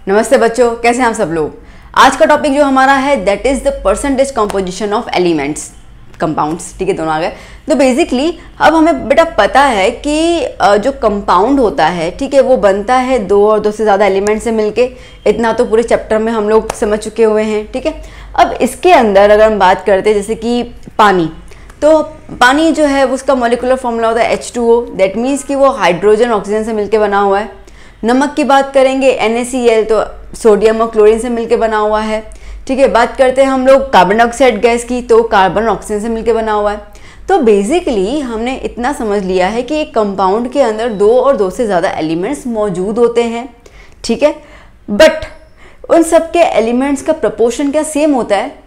नमस्ते बच्चों, कैसे हैं आप सब लोग। आज का टॉपिक जो हमारा है that is the percentage composition of elements, compounds. ठीक है, दोनों आ गए। तो बेसिकली अब हमें बेटा पता है कि जो कंपाउंड होता है, ठीक है, वो बनता है दो और दो से ज़्यादा एलिमेंट से मिलके। इतना तो पूरे चैप्टर में हम लोग समझ चुके हुए हैं। ठीक है, अब इसके अंदर अगर हम बात करते हैं जैसे कि पानी, तो पानी जो है उसका मॉलिक्यूलर फॉर्मूला होता है H2O। दैट मीन्स कि वो हाइड्रोजन ऑक्सीजन से मिलके बना हुआ है। नमक की बात करेंगे NaCl, तो सोडियम और क्लोरीन से मिलके बना हुआ है। ठीक है, बात करते हैं हम लोग कार्बन डाइऑक्साइड गैस की, तो कार्बन ऑक्सीजन से मिलके बना हुआ है। तो बेसिकली हमने इतना समझ लिया है कि एक कंपाउंड के अंदर दो और दो से ज़्यादा एलिमेंट्स मौजूद होते हैं। ठीक है, बट उन सब के एलिमेंट्स का प्रपोर्शन क्या सेम होता है?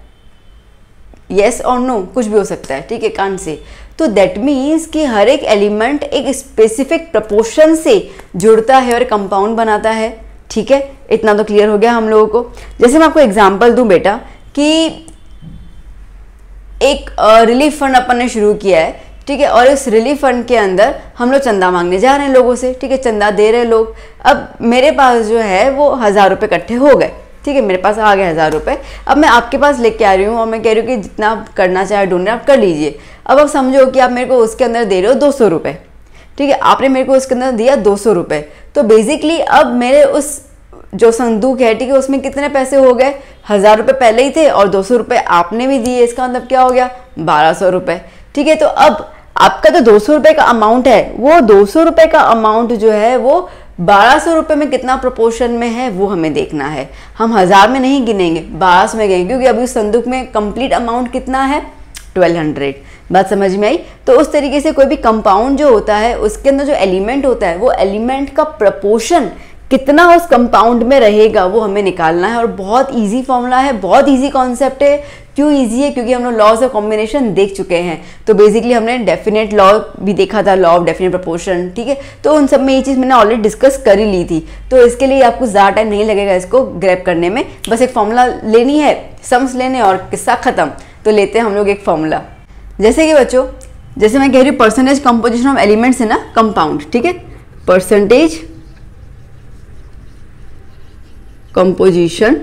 येस और नो, कुछ भी हो सकता है। ठीक है, कांट से। तो दैट मीन्स कि हर एक एलिमेंट एक स्पेसिफिक प्रपोर्शन से जुड़ता है और कंपाउंड बनाता है। ठीक है, इतना तो क्लियर हो गया हम लोगों को। जैसे मैं आपको एग्जांपल दूं बेटा कि एक रिलीफ फंड अपन ने शुरू किया है। ठीक है, और इस रिलीफ फंड के अंदर हम लोग चंदा मांगने जा रहे हैं लोगों से। ठीक है, चंदा दे रहे लोग। अब मेरे पास जो है वो 1000 रुपये इकट्ठे हो गए। ठीक है, मेरे पास आ गए 1000 रुपये। अब मैं आपके पास लेके आ रही हूँ और मैं कह रही हूँ कि जितना आप करना चाहे डोनेट आप कर लीजिए। अब आप समझो कि आप मेरे को उसके अंदर दे रहे हो 200 रुपये। ठीक है, आपने मेरे को उसके अंदर दिया 200 रुपये। तो बेसिकली अब मेरे उस जो संदूक है, ठीक है, उसमें कितने पैसे हो गए? 1000 रुपये पहले ही थे और 200 रुपये आपने भी दिए। इसका मतलब क्या हो गया? 1200 रुपये। ठीक है, तो अब आपका जो 200 रुपये का अमाउंट है, वो 200 रुपये का अमाउंट जो है वो 1200 रुपये में कितना प्रोपोर्शन में है वो हमें देखना है। हम 1000 में नहीं गिनेंगे, 1200 में गिनेंगे, क्योंकि अभी उस संदूक में कंप्लीट अमाउंट कितना है? 1200। बात समझ में आई? तो उस तरीके से कोई भी कंपाउंड जो होता है उसके अंदर जो एलिमेंट होता है वो एलिमेंट का प्रपोर्शन कितना उस कंपाउंड में रहेगा वो हमें निकालना है। और बहुत इजी फॉर्मूला है, बहुत इजी कॉन्सेप्ट है। क्यों इजी है? क्योंकि हम लोग लॉज ऑफ कॉम्बिनेशन देख चुके हैं। तो बेसिकली हमने डेफिनेट लॉ भी देखा था, लॉ ऑफ डेफिनेट प्रोपोर्शन। ठीक है, तो उन सब में ये चीज़ मैंने ऑलरेडी डिस्कस कर ही ली थी। तो इसके लिए आपको ज़्यादा टाइम नहीं लगेगा इसको ग्रैब करने में। बस एक फॉर्मूला लेनी है, सम्स लेने और किस्सा ख़त्म। तो लेते हैं हम लोग एक फॉर्मूला। जैसे कि बच्चों, जैसे मैं कह रही हूँ परसेंटेज कंपोजिशन ऑफ एलिमेंट्स है ना कंपाउंड। ठीक है, percentage composition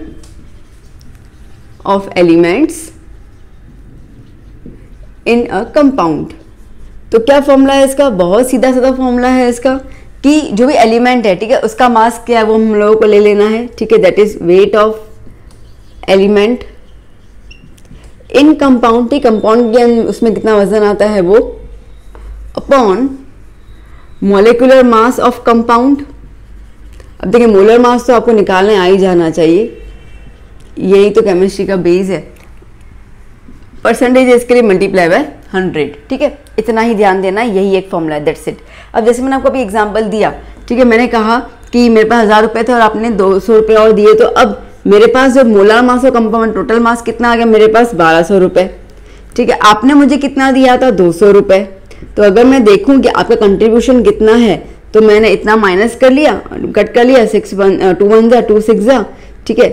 of elements in a compound. तो क्या फॉर्मूला है इसका? बहुत सीधा साधा फॉर्मूला है इसका कि जो भी एलिमेंट है, ठीक है, उसका मास क्या है वो हम लोगों को ले लेना है। ठीक है, that is weight of element in compound. ठीक, कंपाउंड के उसमें कितना वजन आता है वो upon molecular mass of compound. अब देखिए, मोलर मास तो आपको निकालने आ ही जाना चाहिए, यही तो केमिस्ट्री का बेस है। परसेंटेज इसके लिए मल्टीप्लाई बाय 100। ठीक है, इतना ही ध्यान देना, यही एक फॉर्मूला है, दैट्स इट। अब जैसे मैंने आपको अभी एग्जांपल दिया, ठीक है, मैंने कहा कि मेरे पास 1000 रुपये थे और आपने 200 रुपये और दिए, तो अब मेरे पास जो मोलर मास और कंपाउंड टोटल मास कितना आ गया? मेरे पास 1200 रुपये। ठीक है, आपने मुझे कितना दिया था? 200 रुपये। तो अगर मैं देखूँ कि आपका कंट्रीब्यूशन कितना है, तो मैंने इतना माइनस कर लिया, कट कर लिया, 2 1 जा 2 6 जा। ठीक है,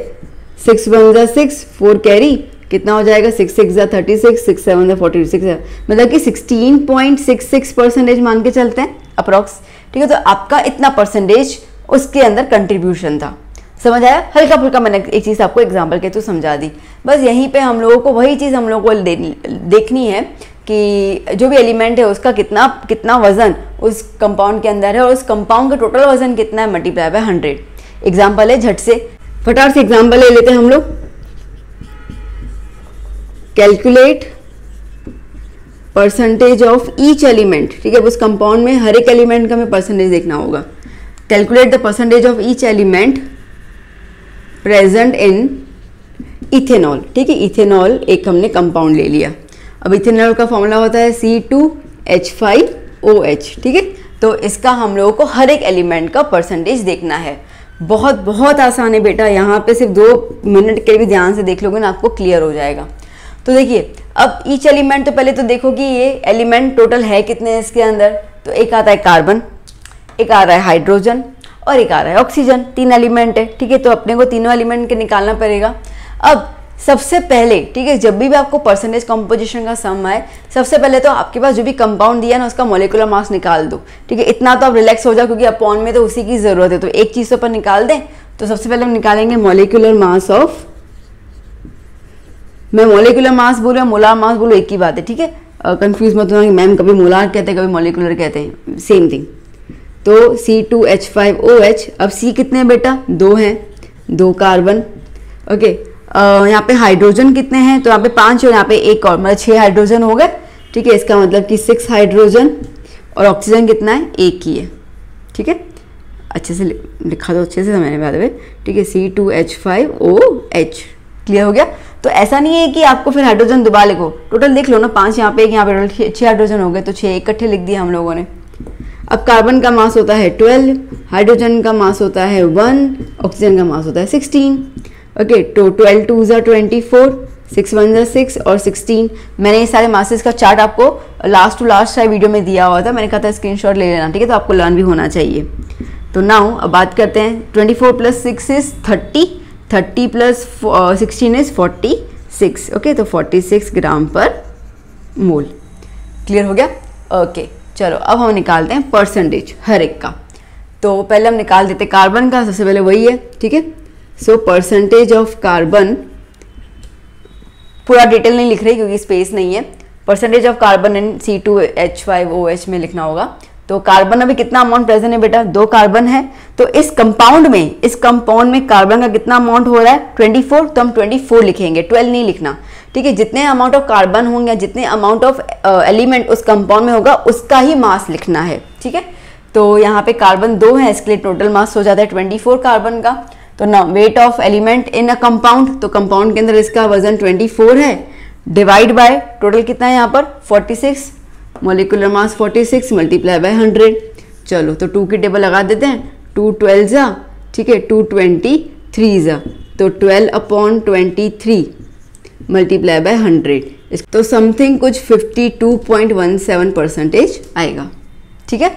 6 1 जा 6, 4 कैरी, कितना हो जाएगा? 6 6 जा 36, 6 7 जा 46 है, मतलब कि 16.66% मान के चलते हैं अप्रॉक्स। ठीक है, तो आपका इतना परसेंटेज उसके अंदर कंट्रीब्यूशन था। समझ आया? हल्का फुल्का मैंने एक चीज़ आपको एग्जाम्पल के थ्रू समझा दी। बस यहीं पे हम लोगों को वही चीज़ हम लोगों को देखनी है कि जो भी एलिमेंट है उसका कितना वजन उस कंपाउंड के अंदर है और उस कंपाउंड का टोटल वजन कितना है मल्टीप्लाई बाय 100। एग्जाम्पल है, झट से फटाफट से एग्जाम्पल ले लेते हैं हम लोग। Calculate percentage of each element. ठीक है, उस कंपाउंड में हर एक एलिमेंट का हमें परसेंटेज देखना होगा। Calculate the percentage of each element present in ethanol. ठीक है, इथेनॉल एक हमने कंपाउंड ले लिया। अब इथेनॉल का फॉर्मूला होता है C2H5OH। ठीक है, तो इसका हम लोगों को हर एक एलिमेंट का परसेंटेज देखना है। बहुत बहुत आसान है बेटा, यहाँ पे सिर्फ 2 मिनट के भी ध्यान से देख लोगे ना, आपको क्लियर हो जाएगा। तो देखिए, अब ईच एलिमेंट, तो पहले तो देखो कि ये एलिमेंट टोटल है कितने इसके अंदर। तो एक आता है कार्बन, एक आ रहा है हाइड्रोजन और एक आ रहा है ऑक्सीजन। 3 एलिमेंट है। ठीक है, तो अपने को तीनों एलिमेंट के निकालना पड़ेगा। अब सबसे पहले, ठीक है, जब भी आपको परसेंटेज कंपोजिशन का सम आए, सबसे पहले तो आपके पास जो भी कंपाउंड दिया ना उसका मॉलिक्यूलर मास निकाल दो। ठीक है, इतना तो आप रिलैक्स हो जाओ, क्योंकि अपॉन में तो उसी की जरूरत है। तो एक चीज़ तो अपन निकाल दें तो सबसे पहले हम निकालेंगे मॉलिक्यूलर मास ऑफ, मैं मॉलिक्यूलर मास बोलूँ मोलार मास बोलूँ एक ही बात है, ठीक है, कंफ्यूज मत होना कि मैम कभी मोलार कहते हैं कभी मॉलिक्यूलर कहते हैं, सेम थिंग। तो C2H5OH, अब C कितने हैं बेटा, 2 हैं, 2 कार्बन। ओके, यहाँ पे हाइड्रोजन कितने हैं, तो यहाँ पे 5 और यहाँ पे एक और, मतलब 6 हाइड्रोजन हो गए, ठीक है। इसका मतलब कि 6 हाइड्रोजन, और ऑक्सीजन कितना है, 1 ही है, ठीक है। अच्छे से लिखा दो, अच्छे से मैंने बात हुए, ठीक है। C2H5OH, क्लियर हो गया। तो ऐसा नहीं है कि आपको फिर हाइड्रोजन दोबारा लिखो, टोटल देख लो ना, 5 यहाँ पे, एक यहाँ पे, टोटल 6 हाइड्रोजन हो गए, तो 6 इकट्ठे लिख दिया हम लोगों ने। अब कार्बन का मास होता है 12, हाइड्रोजन का मास होता है 1, ऑक्सीजन का मास होता है 16। ओके, तो 12 2 ज़ा 24, 6 1 ज़ा 6 और 16। मैंने ये सारे मासेस का चार्ट आपको लास्ट टू लास्ट शायद वीडियो में दिया हुआ था, मैंने कहा था स्क्रीनशॉट ले लेना, ठीक है, तो आपको लर्न भी होना चाहिए। तो नाउ अब बात करते हैं, 24 + 6 इज 30, 30 + 16 इज 46। ओके, तो 46 ग्राम पर मोल, क्लियर हो गया। ओके, चलो अब हम निकालते हैं परसेंटेज हर एक का। तो पहले हम निकाल देते हैं कार्बन का, सबसे पहले वही है, ठीक है। सो परसेंटेज ऑफ कार्बन, पूरा डिटेल नहीं लिख रही क्योंकि स्पेस नहीं है। Percentage of carbon in C2H5OH में लिखना होगा। तो कार्बन अभी कितना अमाउंट प्रेजेंट है बेटा, 2 कार्बन है, तो इस कंपाउंड में कार्बन का कितना अमाउंट हो रहा है, 24, तो हम 24 लिखेंगे, 12 नहीं लिखना, ठीक है। जितने अमाउंट ऑफ कार्बन होंगे, जितने अमाउंट ऑफ एलिमेंट उस कंपाउंड में होगा, उसका ही मास लिखना है, ठीक है। तो यहाँ पे कार्बन 2 है, इसके लिए टोटल मास हो जाता है 24 कार्बन का। तो ना weight of element in a compound, तो कंपाउंड के अंदर इसका वजन 24 है, डिवाइड बाय टोटल कितना है यहाँ पर 46, मोलिकुलर मास 46 मल्टीप्लाई बाय 100। चलो तो 2 की टेबल लगा देते हैं, 2 12 ज़ा, ठीक है, 2 23 ज़ा, तो 12/23 मल्टीप्लाई बाय 100, तो समथिंग कुछ 52.17% आएगा, ठीक है।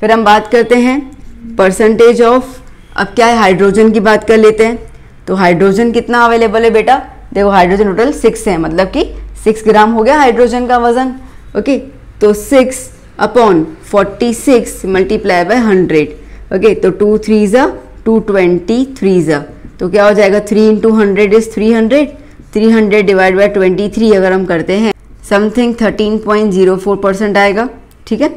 फिर हम बात करते हैं परसेंटेज ऑफ, अब क्या है, हाइड्रोजन की बात कर लेते हैं। तो हाइड्रोजन कितना अवेलेबल है बेटा, देखो हाइड्रोजन टोटल 6 है, मतलब कि 6 ग्राम हो गया हाइड्रोजन का वजन। ओके, तो 6/46 मल्टीप्लाई बाय 100। ओके, तो 2 3 ज़ा 223 ज़ा, तो क्या हो जाएगा, 3 × 100 इज 300, 300 डिवाइड बाय 23 अगर हम करते हैं, समथिंग 13.04% आएगा, ठीक है।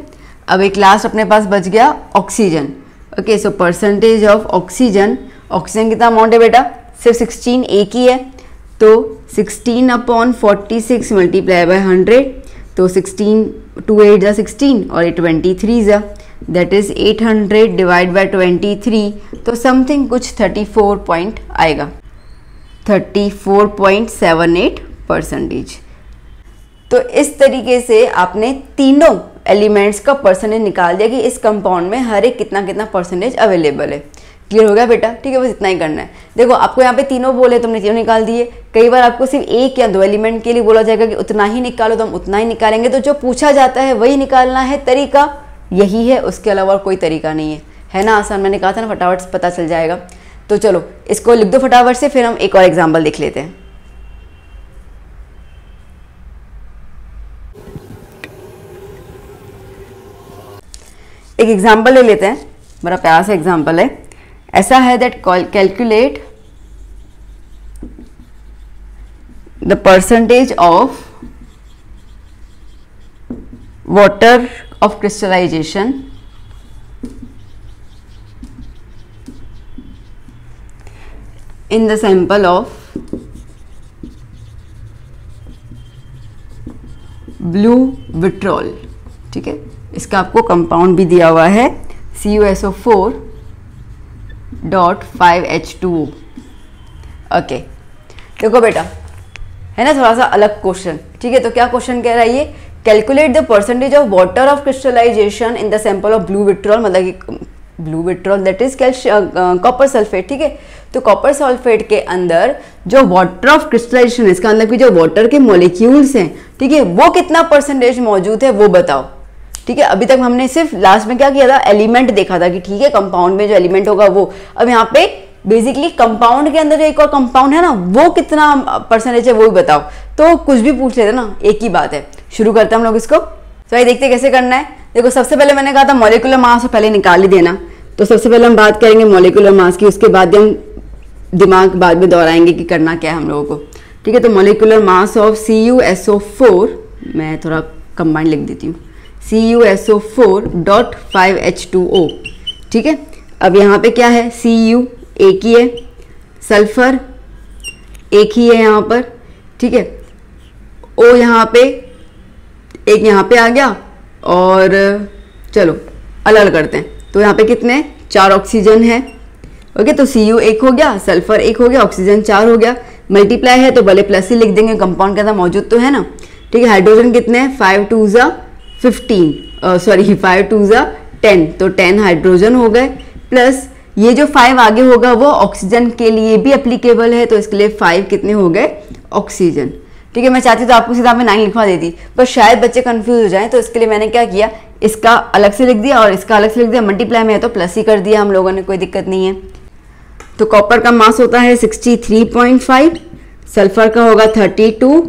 अब एक लास्ट अपने पास बच गया oxygen. Okay, so percentage of oxygen, oxygen कितना अमाउंट है बेटा, सिर्फ 16, एक ही है, तो 16/46 मल्टीप्लाई बाय 100, तो 16 2 8 ज़ा 16 और 23 ज़ा, दैट इज 800 डिवाइड बाय 23, तो समथिंग कुछ 34 पॉइंट आएगा, 34.78%। तो इस तरीके से आपने तीनों एलिमेंट्स का परसेंटेज निकाल दिया कि इस कंपाउंड में हर एक कितना कितना परसेंटेज अवेलेबल है। क्लियर हो गया बेटा, ठीक है, बस इतना ही करना है। देखो आपको यहाँ पे तीनों बोले, तुमने तीनों निकाल दिए। कई बार आपको सिर्फ 1 या 2 एलिमेंट के लिए बोला जाएगा कि उतना ही निकालो, तो हम उतना ही निकालेंगे। तो जो पूछा जाता है वही निकालना है, तरीका यही है, उसके अलावा कोई तरीका नहीं है ना। आसान, मैंने कहा था ना, फटाफट पता चल जाएगा। तो चलो इसको लिख दो फटाफट से, फिर हम एक और एग्जाम्पल देख लेते हैं। एक एग्जाम्पल ले लेते हैं, बड़ा प्यारा सा एग्जाम्पल है। ऐसा है that calculate the percentage of water of crystallisation in the sample of blue vitriol, ठीक है। इसका आपको कंपाउंड भी दिया हुआ है CuSO4.5H2O। ओके, देखो बेटा, है ना थोड़ा सा अलग क्वेश्चन, ठीक है। तो क्या क्वेश्चन कह रहा है ये, calculate the percentage of water of crystallisation in the sample of blue vitriol, मतलब कि blue vitriol that is copper sulphate, ठीक है। तो कॉपर सल्फेट के अंदर जो वाटर ऑफ क्रिस्टलाइजेशन, इसका मतलब कि जो वाटर के मॉलिक्यूल्स हैं, ठीक है, वो कितना परसेंटेज मौजूद है वो बताओ, ठीक है। अभी तक हमने सिर्फ लास्ट में क्या किया था, एलिमेंट देखा था कि ठीक है कंपाउंड में जो एलिमेंट होगा वो। अब यहाँ पे बेसिकली कंपाउंड के अंदर जो एक और कंपाउंड है ना, वो कितना परसेंटेज है वो भी बताओ। तो कुछ भी पूछ लेते ना, एक ही बात है। शुरू करते हैं हम लोग इसको। तो ये देखते कैसे करना है। देखो सबसे पहले मैंने कहा था मॉलिक्यूलर मास पहले निकाल ही देना। तो सबसे पहले हम बात करेंगे मॉलिक्यूलर मास की, उसके बाद हम दिमाग बाद में दोहराएंगे कि करना क्या है हम लोगों को। ठीक है, तो मॉलिक्यूलर मास ऑफ CuSO4, मैं थोड़ा कंबाइंड लिख देती हूँ, CuSO4.5H2O। ठीक है, अब यहाँ पे क्या है, Cu एक ही है, सल्फर एक ही है यहाँ पर। ठीक है, O यहाँ पे एक यहाँ पे आ गया, और चलो अलग अलग करते हैं। तो यहाँ पे कितने, 4 ऑक्सीजन है। ओके, तो Cu एक हो गया, सल्फर एक हो गया, ऑक्सीजन 4 हो गया। मल्टीप्लाई है तो भले प्लस ही लिख देंगे, कंपाउंड के अंदर मौजूद तो है ना। ठीक है, हाइड्रोजन कितने हैं, 5 2 ज़ा 15, सॉरी 5 2 ज़ा 10, तो 10 हाइड्रोजन हो गए, प्लस ये जो 5 आगे होगा वो ऑक्सीजन के लिए भी एप्लीकेबल है, तो इसके लिए 5 कितने हो गए, ऑक्सीजन। ठीक है, मैं चाहती तो आपको सीधा मैं 9 लिखवा देती, पर शायद बच्चे कंफ्यूज हो जाएं, तो इसके लिए मैंने क्या किया, इसका अलग से लिख दिया और इसका अलग से लिख दिया। मल्टीप्लाई में है तो प्लस ही कर दिया हम लोगों ने, कोई दिक्कत नहीं है। तो कॉपर का मास होता है 63.5, सल्फर का होगा 32,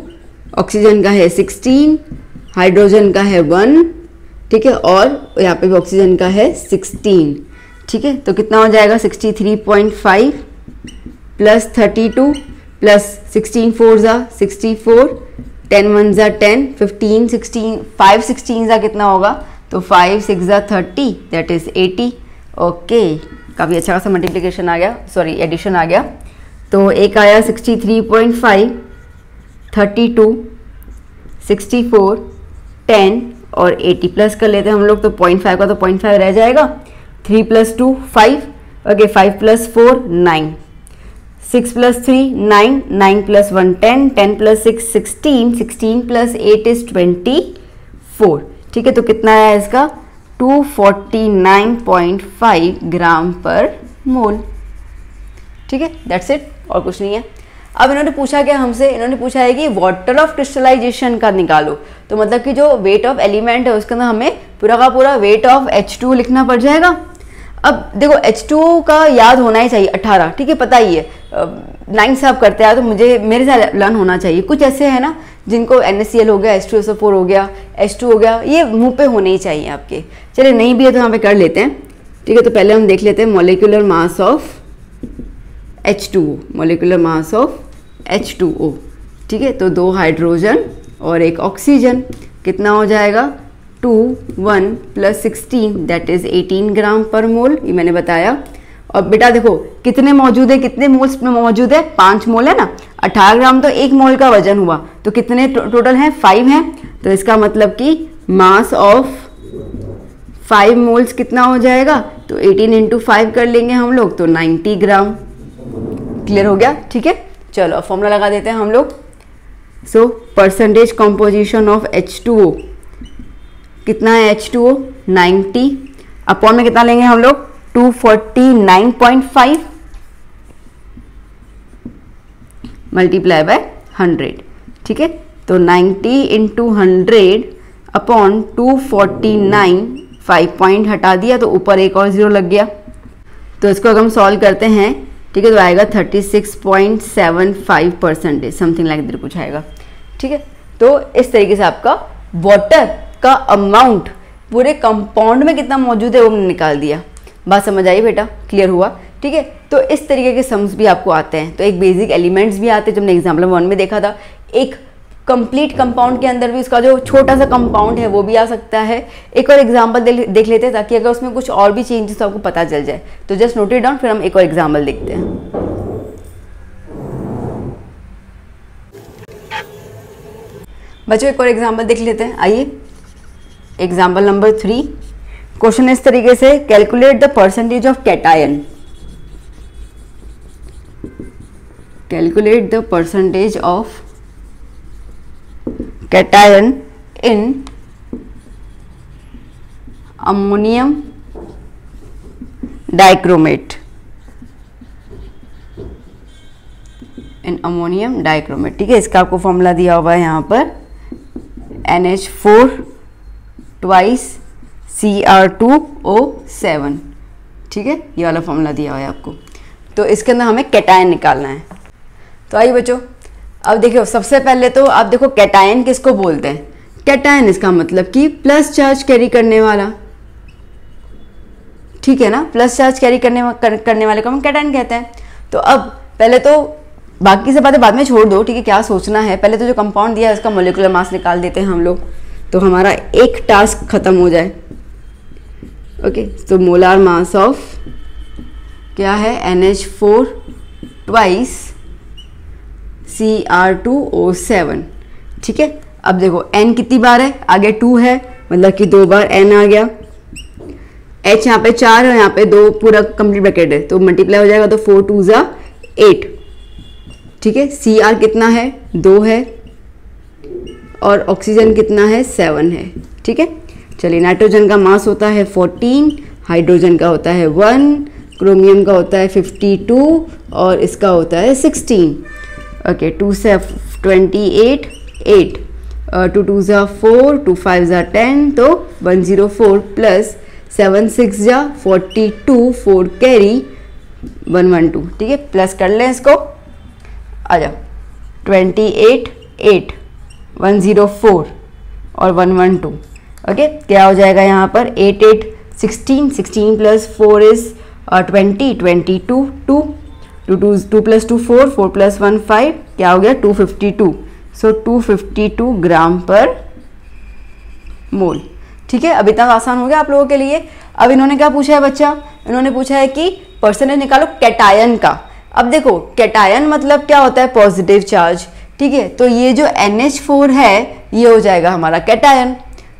ऑक्सीजन का है 16, हाइड्रोजन का है 1, ठीक है, और यहाँ पे भी ऑक्सीजन का है 16। ठीक है, तो कितना हो जाएगा, 63.5 प्लस 32 प्लस 16 4 ज़ा 64, 10 1 ज़ा 10, 15 16, 5 16 ज़ा कितना होगा, तो 5 6 ज़ा 30, दैट इज 80। ओके, काफ़ी अच्छा खासा मल्टीप्लिकेशन आ गया, सॉरी एडिशन आ गया। तो एक आया 63.5, 32, 64, 10 और 80 प्लस कर लेते हैं हम लोग, तो 0.5 का तो 0.5 रह जाएगा। 3 + 2 5, ओके, 5 + 4 9, 6 + 3 9, 9 + 1 10, 10 + 6 16, 16 + 8 इज 24। ठीक है, तो कितना है इसका, 249.5 ग्राम पर मोल। ठीक है, दैट्स इट, और कुछ नहीं है। अब इन्होंने पूछा क्या हमसे, इन्होंने पूछा है कि वाटर ऑफ क्रिस्टलाइजेशन का निकालो, तो मतलब कि जो वेट ऑफ एलिमेंट है उसके अंदर हमें पूरा का पूरा वेट ऑफ H2 लिखना पड़ जाएगा। अब देखो H2 का याद होना ही चाहिए 18, ठीक है, पता ही है, 9 से आप करते हैं तो मुझे मेरे साथ लर्न होना चाहिए। कुछ ऐसे है ना जिनको NaCl हो गया, H2SO4 हो गया, H2 हो गया, ये मुंह पे होने ही चाहिए आपके। चलिए नहीं भी है तो यहाँ पे कर लेते हैं। ठीक है, तो पहले हम देख लेते हैं molecular mass of H2O, molecular mass of H2O। ठीक है, तो 2 हाइड्रोजन और 1 ऑक्सीजन, कितना हो जाएगा, 2 1 + 16 दैट इज 18 ग्राम पर मोल, ये मैंने बताया। और बेटा देखो कितने मौजूद है, कितने मोल्स में मौजूद है, 5 मोल है ना, 18 ग्राम तो 1 मोल का वजन हुआ, तो कितने टोटल हैं, 5 हैं। तो इसका मतलब कि मास ऑफ 5 मोल्स कितना हो जाएगा, तो 18 × 5 कर लेंगे हम लोग, तो 90 ग्राम। क्लियर हो गया। ठीक है, चलो फॉर्मूला लगा देते हैं हम लोग। So percentage composition of H2O कितना है, H2O 90 अपॉन में कितना लेंगे हम लोग, 249.5 मल्टीप्लाई बाय 100। ठीक है, तो 90 × 100 अपॉन 249, 5 पॉइंट हटा दिया तो ऊपर एक और 0 लग गया, तो इसको अगर हम सॉल्व करते हैं, ठीक है, तो आएगा 36.75%, समथिंग लाइक दैट कुछ आएगा। ठीक है, तो इस तरीके से आपका वाटर का अमाउंट पूरे कंपाउंड में कितना मौजूद है वो हमने निकाल दिया। बात समझ आई बेटा, क्लियर हुआ। ठीक है, तो इस तरीके के सम्स भी आपको आते हैं। तो एक बेसिक एलिमेंट्स भी आते हैं, जो हमने एग्जाम्पल 1 में देखा था। एक कंप्लीट कंपाउंड के अंदर भी उसका जो छोटा सा कंपाउंड है वो भी आ सकता है। एक और एग्जाम्पल देख लेते हैं, ताकि अगर उसमें कुछ और भी चेंजेस तो आपको पता चल जाए। तो जस्ट नोट इट डाउन, फिर हम एक और एग्जाम्पल देखते हैं। बच्चों एक और एग्जाम्पल देख लेते हैं, आइए। एग्जाम्पल नंबर 3, क्वेश्चन इस तरीके से, calculate the percentage of cation. Calculate the percentage of cation in ammonium dichromate, in ammonium dichromate। ठीक है, इसका आपको फॉर्मूला दिया हुआ है यहाँ पर, NH4 twice Cr2O7। ठीक है, ये वाला फॉर्मूला दिया हुआ है आपको। तो इसके अंदर हमें कैटायन निकालना है। तो आइए बच्चों, अब देखो सबसे पहले तो आप देखो कैटायन किसको बोलते हैं। कैटायन इसका मतलब कि प्लस चार्ज कैरी करने वाला, ठीक है ना, प्लस चार्ज कैरी करने वाले को हम कैटायन कहते हैं। तो अब पहले तो बाकी से बातें बाद में छोड़ दो, ठीक है, क्या सोचना है, पहले तो जो कंपाउंड दिया है उसका मोलिकुलर मास निकाल देते हैं हम लोग, तो हमारा एक टास्क खत्म हो जाए। ओके, तो मोलार मास ऑफ क्या है, NH4 ट्वाइस Cr2O7, ठीक है। अब देखो N कितनी बार है, आगे 2 है, मतलब कि 2 बार N आ गया। H यहाँ पे 4 है, यहाँ पे 2 पूरा कंप्लीट ब्रैकेट है, तो मल्टीप्लाई हो जाएगा, तो 4 2 ज़ा 8, ठीक है। Cr कितना है, 2 है, और ऑक्सीजन कितना है, 7 है, ठीक है। चलिए, नाइट्रोजन का मास होता है 14, हाइड्रोजन का होता है 1, क्रोमियम का होता है 52, और इसका होता है 16। ओके, 2 से 28, 8, 2 2 ज़ा 4, 2 5 ज़ा 10, तो 104 प्लस 7 6 ज़ा 42, 4 कैरी 112, ठीक है। प्लस कर लें इसको, आ जाओ, 28 8 104 और 112। ओके, क्या हो जाएगा यहाँ पर, 8 8 16, 16 प्लस 4 इज 20, 22 2, 2 प्लस 2 4, 4 प्लस 1 5, क्या हो गया, 252। सो 252 ग्राम पर मोल, ठीक है। अभी तक आसान हो गया आप लोगों के लिए। अब इन्होंने क्या पूछा है बच्चा, इन्होंने पूछा है कि परसेंटेज निकालो कैटायन का। अब देखो, कैटायन मतलब क्या होता है, पॉजिटिव चार्ज, ठीक है। तो ये जो NH4 है ये हो जाएगा हमारा कैटायन।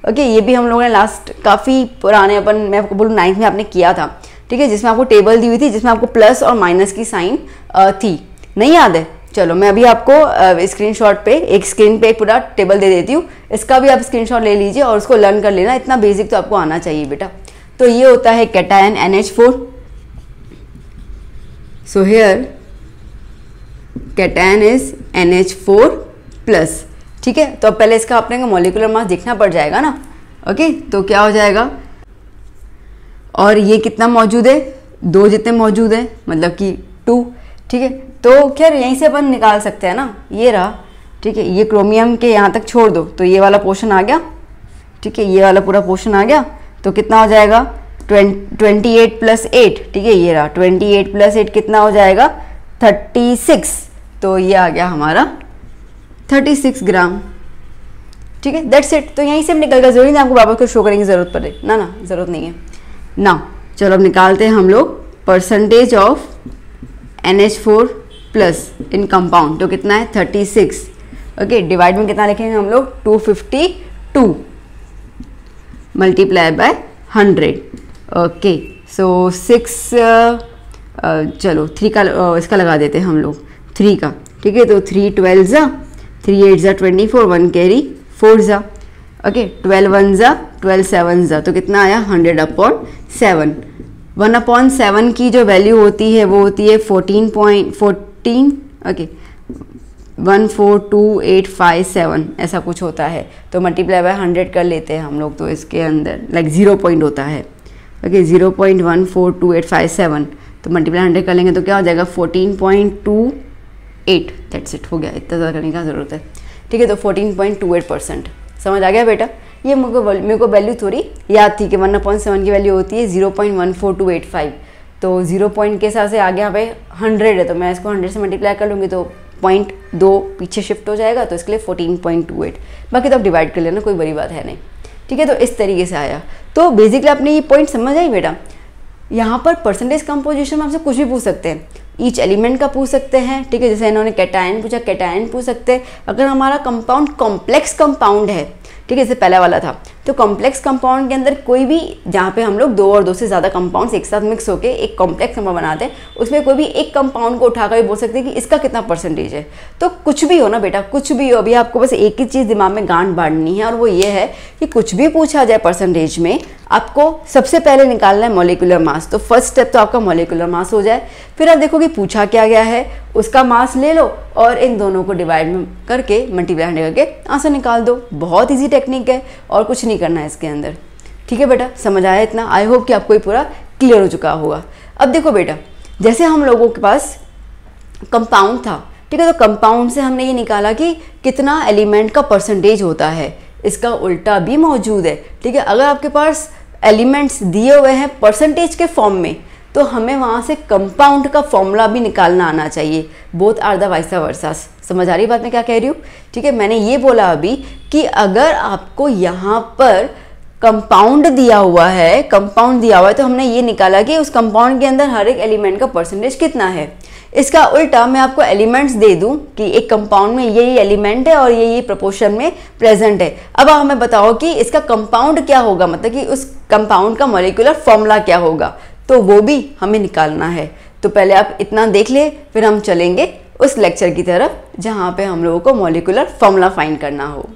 ओके, ये भी हम लोगों ने लास्ट काफ़ी पुराने मैं आपको बोलूँ 9th में आपने किया था, ठीक है, जिसमें आपको टेबल दी हुई थी, जिसमें आपको प्लस और माइनस की साइन थी, नहीं याद है। चलो, मैं अभी आपको स्क्रीनशॉट पे एक स्क्रीन पे पूरा टेबल दे देती हूँ, इसका भी आप स्क्रीनशॉट ले लीजिए और उसको लर्न कर लेना, इतना बेसिक तो आपको आना चाहिए बेटा। तो ये होता है cation NH4। So here cation is NH4 plus, ठीक है। तो अब पहले इसका अपने को मॉलिक्यूलर मास देखना पड़ जाएगा ना। ओके, तो क्या हो जाएगा, और ये कितना मौजूद है, 2 जितने मौजूद है, मतलब कि 2, ठीक है। तो खैर यहीं से अपन निकाल सकते हैं ना, ये रहा, ठीक है। ये क्रोमियम के यहाँ तक छोड़ दो, तो ये वाला पोर्शन आ गया, ठीक है, ये वाला पूरा पोर्शन आ गया, तो कितना हो जाएगा, 28 प्लस 8, ठीक है, ये रहा 28 प्लस 8 कितना हो जाएगा, 36, तो ये आ गया हमारा 36 ग्राम, ठीक है। That's it. तो यहीं से निकल गया, जरूरी नहीं आपको बाबा को शो करने की जरूरत पड़े ना, जरूरत नहीं है ना। चलो अब निकालते हैं हम लोग percentage of NH4 plus in compound, तो कितना है 36। ओके, डिवाइड में कितना लिखेंगे हम लोग, 252 मल्टीप्लाई बाय 100। ओके, सो 6 चलो 3 का इसका लगा देते हैं हम लोग, 3 का, ठीक है। तो 3 12 ज़ा, 3 8 ज़ा 24, 1 कैरी 4 ज़ा, ओके, 12 1 ज़ा 12, 7 ज़ा, तो कितना आया 100/7। 1/7 की जो वैल्यू होती है वो होती है 14.14, ओके, 142,857 ऐसा कुछ होता है। तो मल्टीप्लाई बाय 100 कर लेते हैं हम लोग, तो इसके अंदर लाइक 0 पॉइंट होता है, ओके, 0.142857, तो मल्टीप्लाई 100 कर लेंगे तो क्या हो जाएगा 14.28। दैट्स इट, हो गया, इतना ज़्यादा करने का ज़रूरत है, ठीक है। तो 14.28%, समझ आ गया बेटा। ये मेरे को वैल्यू थोड़ी याद थी कि 1/7 की वैल्यू होती है 0.14285, तो 0 पॉइंट के हिसाब से आगे यहाँ पे 100 है, तो मैं इसको 100 से मल्टीप्लाई कर लूँगी तो 0.2 पीछे शिफ्ट हो जाएगा, तो इसके लिए 14.28। बाकी तो आप डिवाइड कर लेना, कोई बड़ी बात है नहीं, ठीक है। तो इस तरीके से आया। तो बेसिकली आपने ये पॉइंट समझ आई बेटा। यहाँ पर परसेंटेज कंपोजिशन में आपसे कुछ भी पूछ सकते हैं, ईच एलिमेंट का पूछ सकते हैं, ठीक है। जैसे इन्होंने कैटायन पूछा, कैटायन पूछ सकते हैं। अगर हमारा कंपाउंड कॉम्प्लेक्स कंपाउंड है, ठीक है, जैसे पहला वाला था, तो कॉम्प्लेक्स कंपाउंड के अंदर कोई भी, जहाँ पे हम लोग 2 और 2 से ज़्यादा कंपाउंड्स एक साथ मिक्स होकर एक कॉम्प्लेक्स कंपाउंड बनाते हैं, उसमें कोई भी एक कंपाउंड को उठाकर भी बोल सकते हैं कि इसका कितना परसेंटेज है। तो कुछ भी हो ना बेटा, कुछ भी हो, अभी आपको बस एक ही चीज़ दिमाग में गांठ बांधनी है, और वो ये है कि कुछ भी पूछा जाए परसेंटेज में, आपको सबसे पहले निकालना है मॉलिक्यूलर मास। तो फर्स्ट स्टेप तो आपका मॉलिक्यूलर मास हो जाए, फिर आप देखो कि पूछा क्या गया है, उसका मास ले लो और इन दोनों को डिवाइड करके मल्टीप्लाई करके आंसर निकाल दो। बहुत इजी टेक्निक है और कुछ नहीं करना है इसके अंदर, ठीक है बेटा। समझ आया इतना? आई होप कि आपको ये पूरा क्लियर हो चुका होगा। अब देखो बेटा, जैसे हम लोगों के पास कंपाउंड था, ठीक है, तो कंपाउंड से हमने ये निकाला कि कितना एलिमेंट का परसेंटेज होता है, इसका उल्टा भी मौजूद है, ठीक है। अगर आपके पास एलिमेंट्स दिए हुए हैं परसेंटेज के फॉर्म में, तो हमें वहाँ से कंपाउंड का फॉर्मूला भी निकालना आना चाहिए। Both are the vice versa. समझ आ रही बात मैं क्या कह रही हूँ? ठीक है, मैंने ये बोला अभी कि अगर आपको यहाँ पर कंपाउंड दिया हुआ है, तो हमने ये निकाला कि उस कंपाउंड के अंदर हर एक एलिमेंट का परसेंटेज कितना है। इसका उल्टा मैं आपको एलिमेंट्स दे दूं कि एक कंपाउंड में ये एलिमेंट है और ये प्रोपोर्शन में प्रेजेंट है। अब आप हमें बताओ कि इसका कंपाउंड क्या होगा, मतलब कि उस कंपाउंड का मॉलिक्यूलर फॉर्मूला क्या होगा, तो वो भी हमें निकालना है। तो पहले आप इतना देख ले, फिर हम चलेंगे उस लेक्चर की तरफ जहाँ पे हम लोगों को मॉलिक्यूलर फॉर्मूला फाइंड करना हो।